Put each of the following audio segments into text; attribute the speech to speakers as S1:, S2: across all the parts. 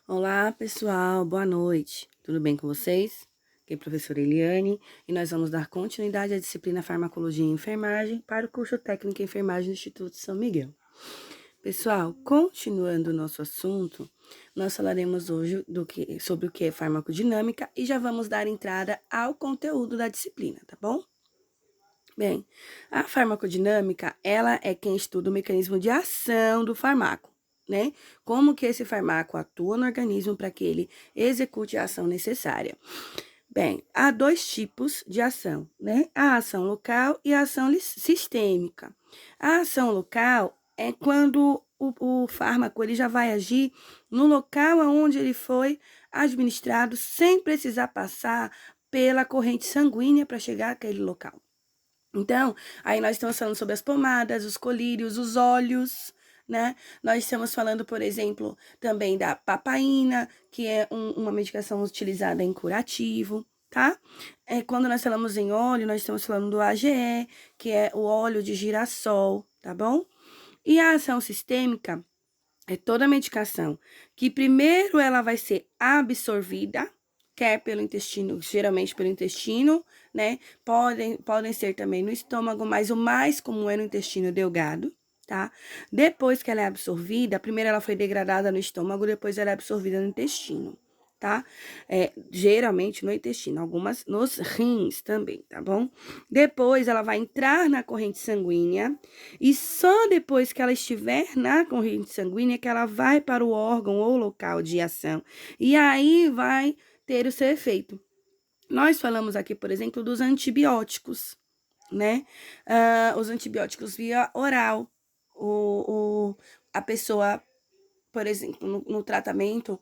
S1: Olá, pessoal, boa noite. Tudo bem com vocês? Aqui é a professora Eliane e nós vamos dar continuidade à disciplina Farmacologia e Enfermagem para o curso técnico em enfermagem do Instituto São Miguel. Pessoal, continuando o nosso assunto, nós falaremos hoje sobre o que é farmacodinâmica e já vamos dar entrada ao conteúdo da disciplina, tá bom? Bem, a farmacodinâmica, ela é quem estuda o mecanismo de ação do fármaco, né? Como que esse fármaco atua no organismo para que ele execute a ação necessária. Bem, há dois tipos de ação, né? A ação local e a ação sistêmica. A ação local é quando o fármaco ele já vai agir no local onde ele foi administrado sem precisar passar pela corrente sanguínea para chegar àquele local. Então, aí nós estamos falando sobre as pomadas, os colírios, os óleos, né? Nós estamos falando, por exemplo, também da papaina, que é uma medicação utilizada em curativo, tá? Quando nós falamos em óleo, nós estamos falando do AGE, que é o óleo de girassol, tá bom? E a ação sistêmica é toda medicação que primeiro ela vai ser absorvida, quer pelo intestino, geralmente pelo intestino, né? Podem ser também no estômago, mas o mais comum é no intestino delgado, tá? Depois que ela é absorvida, primeiro ela foi degradada no estômago, depois ela é absorvida no intestino, tá? Geralmente no intestino, algumas nos rins também, tá bom? Depois ela vai entrar na corrente sanguínea e só depois que ela estiver na corrente sanguínea que ela vai para o órgão ou local de ação. E aí vai ter o seu efeito. Nós falamos aqui, por exemplo, dos antibióticos, né? Os antibióticos via oral. A pessoa, por exemplo, no tratamento,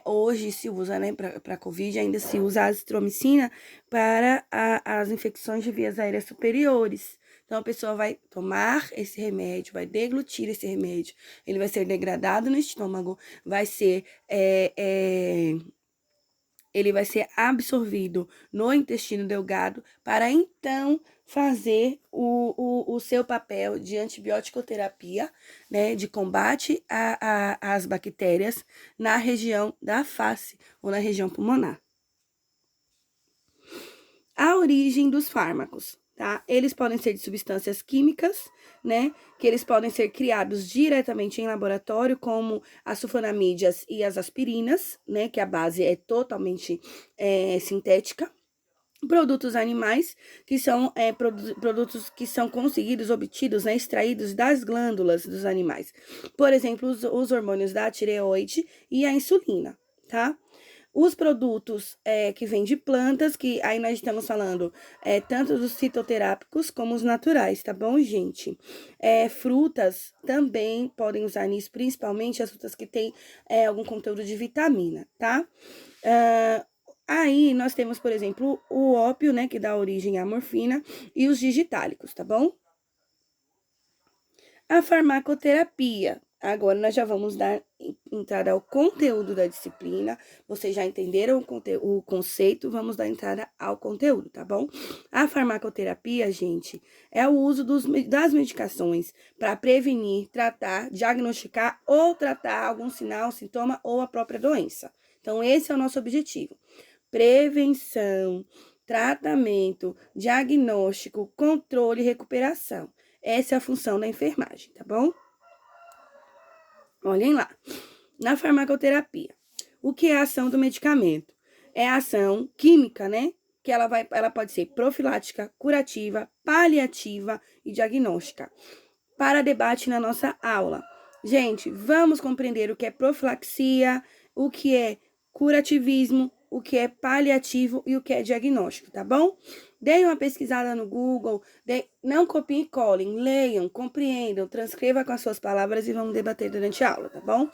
S1: hoje se usa, né, para Covid, ainda se usa a azitromicina para as infecções de vias aéreas superiores. Então, a pessoa vai tomar esse remédio, vai deglutir esse remédio, ele vai ser degradado no estômago, ele vai ser absorvido no intestino delgado para então fazer o seu papel de antibiótico-terapia, né, de combate às bactérias na região da face ou na região pulmonar. A origem dos fármacos, tá? Eles podem ser de substâncias químicas, né? Que eles podem ser criados diretamente em laboratório, como as sulfonamídias e as aspirinas, né? Que a base é totalmente sintética. Produtos animais, que são produtos que são conseguidos, obtidos, né, extraídos das glândulas dos animais. Por exemplo, os hormônios da tireoide e a insulina, tá? Os produtos que vêm de plantas, que aí nós estamos falando tanto dos fitoterápicos como os naturais, tá bom, gente? Frutas também podem usar nisso, principalmente as frutas que têm algum conteúdo de vitamina, tá? Aí nós temos, por exemplo, o ópio, né, que dá origem à morfina, e os digitálicos, tá bom? A farmacoterapia. Agora nós já vamos dar entrada ao conteúdo da disciplina. Vocês já entenderam o conceito, vamos dar entrada ao conteúdo, tá bom? A farmacoterapia, gente, é o uso das medicações para prevenir, tratar, diagnosticar ou tratar algum sinal, sintoma ou a própria doença. Então, esse é o nosso objetivo. Prevenção, tratamento, diagnóstico, controle e recuperação. Essa é a função da enfermagem, tá bom? Olhem lá. Na farmacoterapia, o que é a ação do medicamento? É a ação química, né? Que ela pode ser profilática, curativa, paliativa e diagnóstica. Para debate na nossa aula. Gente, vamos compreender o que é profilaxia, o que é curativismo, o que é paliativo e o que é diagnóstico, tá bom? Deem uma pesquisada no Google, não copiem e colhem, leiam, compreendam, transcreva com as suas palavras e vamos debater durante a aula, tá bom?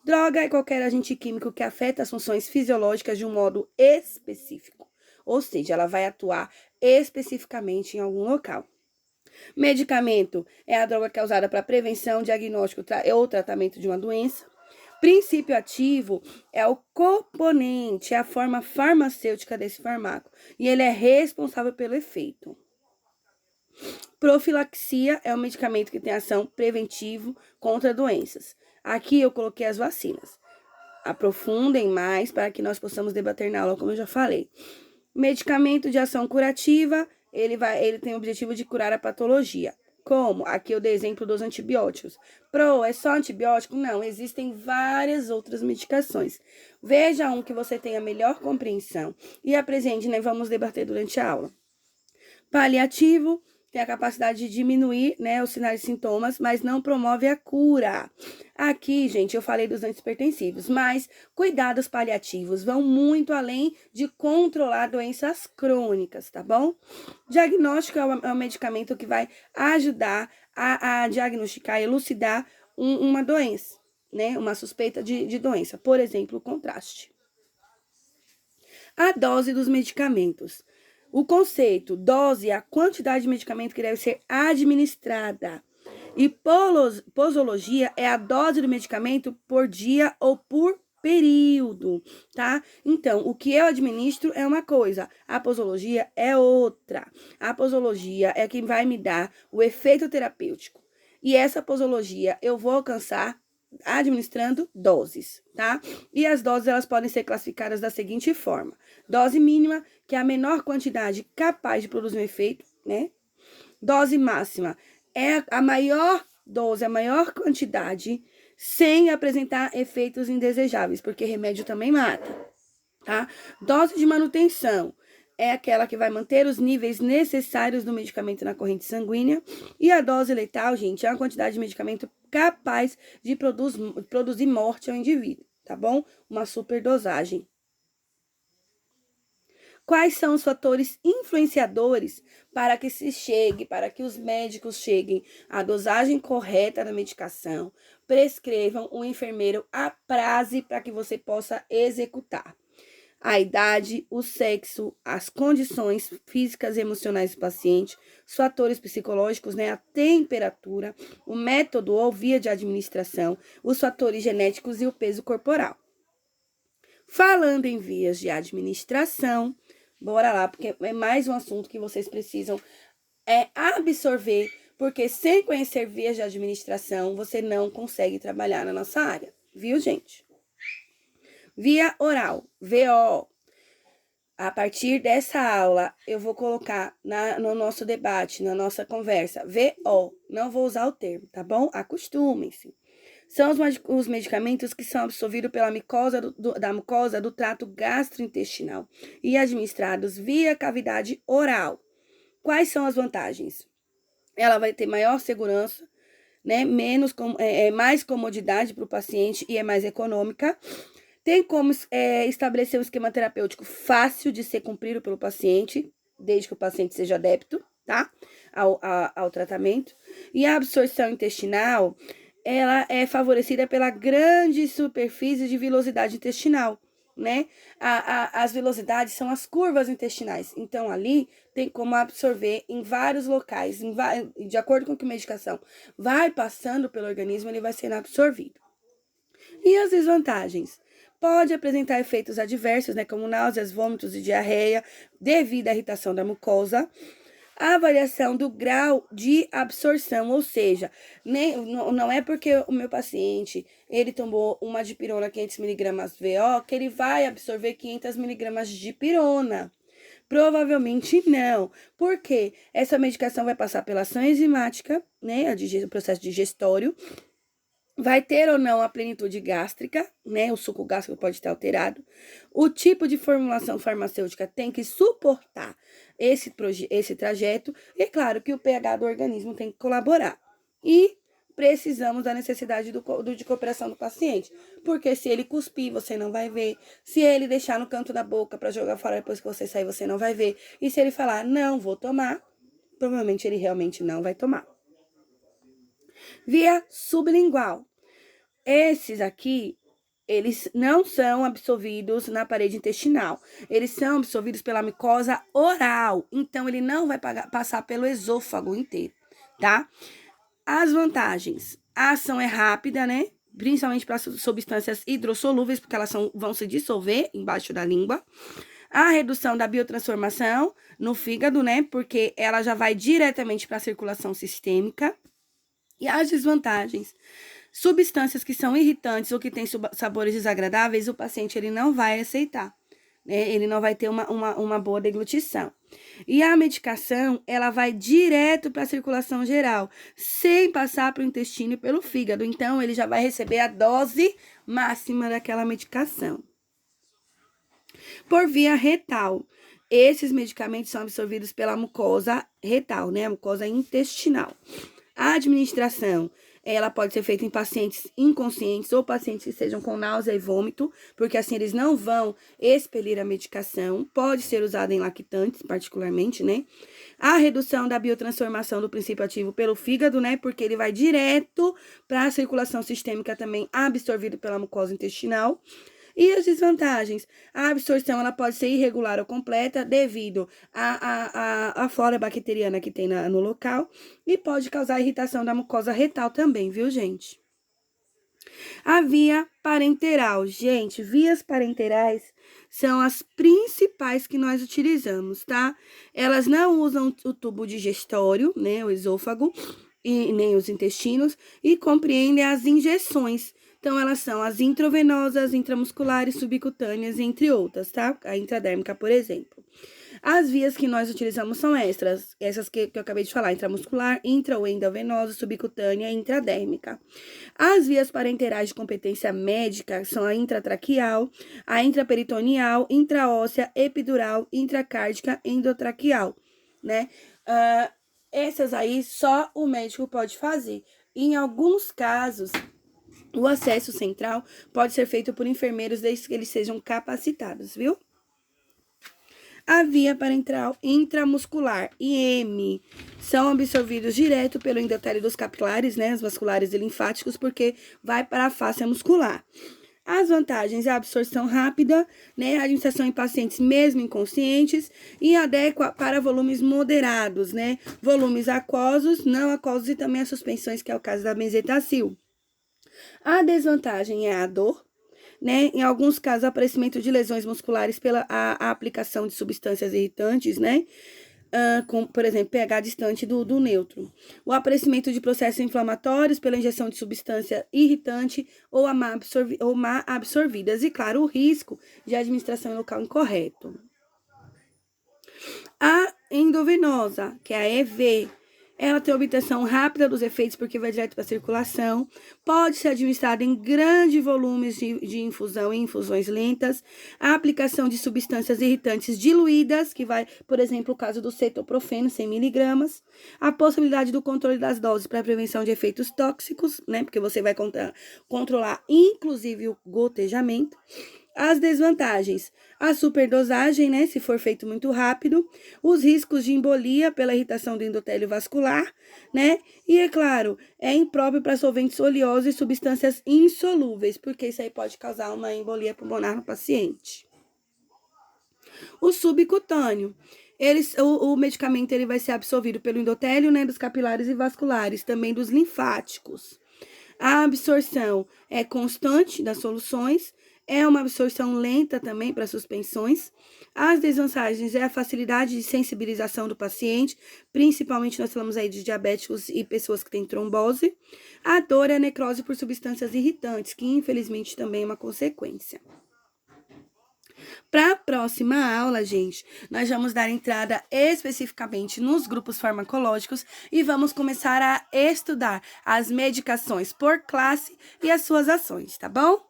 S1: Droga é qualquer agente químico que afeta as funções fisiológicas de um modo específico, ou seja, ela vai atuar especificamente em algum local. Medicamento é a droga que é usada para prevenção, diagnóstico ou tratamento de uma doença. Princípio ativo é o componente, é a forma farmacêutica desse fármaco e ele é responsável pelo efeito. Profilaxia é um medicamento que tem ação preventivo contra doenças. Aqui eu coloquei as vacinas. aprofundem mais para que nós possamos debater na aula, como eu já falei. Medicamento de ação curativa, ele tem o objetivo de curar a patologia. Como? Aqui eu dei exemplo dos antibióticos. É só antibiótico? Não, existem várias outras medicações. Veja um que você tenha melhor compreensão e apresente, né? Vamos debater durante a aula. Paliativo tem a capacidade de diminuir, né, os sinais e sintomas, mas não promove a cura. Aqui, gente, eu falei dos antihipertensivos, mas cuidados paliativos vão muito além de controlar doenças crônicas, tá bom? Diagnóstico é um medicamento que vai ajudar a diagnosticar, elucidar uma doença, né, uma suspeita de doença. Por exemplo, o contraste. A dose dos medicamentos. O conceito, dose é a quantidade de medicamento que deve ser administrada. E posologia é a dose do medicamento por dia ou por período, tá? Então, o que eu administro é uma coisa, a posologia é outra. A posologia é quem vai me dar o efeito terapêutico. E essa posologia eu vou alcançar administrando doses, tá? E as doses, elas podem ser classificadas da seguinte forma. Dose mínima, que é a menor quantidade capaz de produzir um efeito, né? Dose máxima é a maior dose, a maior quantidade, sem apresentar efeitos indesejáveis, porque remédio também mata, tá? Dose de manutenção é aquela que vai manter os níveis necessários do medicamento na corrente sanguínea. E a dose letal, gente, é uma quantidade de medicamento capaz de produzir morte ao indivíduo, tá bom? Uma superdosagem. Quais são os fatores influenciadores para que os médicos cheguem à dosagem correta da medicação, prescrevam um enfermeiro a prazo para que você possa executar? A idade, o sexo, as condições físicas e emocionais do paciente, os fatores psicológicos, né, a temperatura, o método ou via de administração, os fatores genéticos e o peso corporal. Falando em vias de administração, bora lá, porque é mais um assunto que vocês precisam absorver, porque sem conhecer vias de administração, você não consegue trabalhar na nossa área, viu, gente? Via oral, VO. A partir dessa aula, eu vou colocar no nosso debate, na nossa conversa, VO. Não vou usar o termo, tá bom? Acostumem-se. São os medicamentos que são absorvidos pela mucosa do trato gastrointestinal e administrados via cavidade oral. Quais são as vantagens? Ela vai ter maior segurança, né? Mais comodidade para o paciente e é mais econômica. Tem como estabelecer um esquema terapêutico fácil de ser cumprido pelo paciente, desde que o paciente seja adepto, tá? Ao tratamento. E a absorção intestinal, ela é favorecida pela grande superfície de vilosidade intestinal, né? As vilosidades são as curvas intestinais. Então, ali tem como absorver em vários locais, de acordo com que a medicação vai passando pelo organismo, ele vai sendo absorvido. E as desvantagens? Pode apresentar efeitos adversos, né, como náuseas, vômitos e diarreia, devido à irritação da mucosa. A variação do grau de absorção, ou seja, não é porque o meu paciente, ele tomou uma dipirona 500mg VO, que ele vai absorver 500mg de dipirona. Provavelmente não. Por quê? Essa medicação vai passar pela ação enzimática, né, o processo digestório, vai ter ou não a plenitude gástrica, né? O suco gástrico pode estar alterado. O tipo de formulação farmacêutica tem que suportar esse trajeto. E é claro que o pH do organismo tem que colaborar. E precisamos da necessidade de cooperação do paciente. Porque se ele cuspir, você não vai ver. Se ele deixar no canto da boca para jogar fora depois que você sair, você não vai ver. E se ele falar, não vou tomar, provavelmente ele realmente não vai tomar. Via sublingual. Esses aqui, eles não são absorvidos na parede intestinal. Eles são absorvidos pela mucosa oral. Então, ele não vai passar pelo esôfago inteiro, tá? As vantagens. A ação é rápida, né? Principalmente para substâncias hidrossolúveis, porque elas vão se dissolver embaixo da língua. A redução da biotransformação no fígado, né? Porque ela já vai diretamente para a circulação sistêmica. E as desvantagens Substâncias que são irritantes ou que têm sabores desagradáveis, o paciente ele não vai aceitar, né? Ele não vai ter uma boa deglutição. E a medicação, ela vai direto para a circulação geral, sem passar para o intestino e pelo fígado. Então, ele já vai receber a dose máxima daquela medicação. Por via retal. Esses medicamentos são absorvidos pela mucosa retal, né? A mucosa intestinal. A administração, ela pode ser feita em pacientes inconscientes ou pacientes que estejam com náusea e vômito, porque assim eles não vão expelir a medicação. Pode ser usada em lactantes, particularmente, né? A redução da biotransformação do princípio ativo pelo fígado, né? Porque ele vai direto para a circulação sistêmica também, absorvido pela mucosa intestinal. E as desvantagens? A absorção ela pode ser irregular ou completa devido à flora bacteriana que tem no local e pode causar irritação da mucosa retal também, viu, gente? A via parenteral. Gente, vias parenterais são as principais que nós utilizamos, tá? Elas não usam o tubo digestório, né, o esôfago, e nem os intestinos, e compreendem as injeções. Então, elas são as intravenosas, intramusculares, subcutâneas, entre outras, tá? A intradérmica, por exemplo. As vias que nós utilizamos são essas que eu acabei de falar, intramuscular, intra ou endovenosa, subcutânea e intradérmica. As vias parenterais de competência médica são a intratraqueal, a intraperitoneal, intraóssea, epidural, intracárdica, endotraqueal, né? Essas aí só o médico pode fazer. Em alguns casos, o acesso central pode ser feito por enfermeiros desde que eles sejam capacitados, viu? A via parenteral intramuscular, IM, são absorvidos direto pelo endotélio dos capilares, né, os vasculares e linfáticos, porque vai para a face muscular. As vantagens é a absorção rápida, né, a administração em pacientes mesmo inconscientes e adequa para volumes moderados, né, volumes aquosos, não aquosos e também as suspensões, que é o caso da benzetacil. A desvantagem é a dor, né? Em alguns casos, aparecimento de lesões musculares pela a aplicação de substâncias irritantes, né? Por exemplo, pH distante do neutro. O aparecimento de processos inflamatórios pela injeção de substância irritante ou má absorvidas. E, claro, o risco de administração em local incorreto. A endovenosa, que é a EV, ela tem obtenção rápida dos efeitos porque vai direto para a circulação, pode ser administrada em grandes volumes de infusão e infusões lentas, a aplicação de substâncias irritantes diluídas, que vai, por exemplo, o caso do cetoprofeno, 100 mg, a possibilidade do controle das doses para prevenção de efeitos tóxicos, né, porque você vai controlar inclusive o gotejamento. As desvantagens, a superdosagem, né, se for feito muito rápido, os riscos de embolia pela irritação do endotélio vascular, né, e é claro, é impróprio para solventes oleosos e substâncias insolúveis, porque isso aí pode causar uma embolia pulmonar no paciente. O subcutâneo, o medicamento ele vai ser absorvido pelo endotélio, né, dos capilares e vasculares, também dos linfáticos. A absorção é constante das soluções, é uma absorção lenta também para suspensões. As desvantagens é a facilidade de sensibilização do paciente, principalmente nós falamos aí de diabéticos e pessoas que têm trombose. A dor é a necrose por substâncias irritantes, que infelizmente também é uma consequência. Para a próxima aula, gente, nós vamos dar entrada especificamente nos grupos farmacológicos e vamos começar a estudar as medicações por classe e as suas ações, tá bom?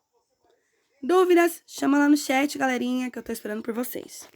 S1: Dúvidas? Chama lá no chat, galerinha, que eu tô esperando por vocês.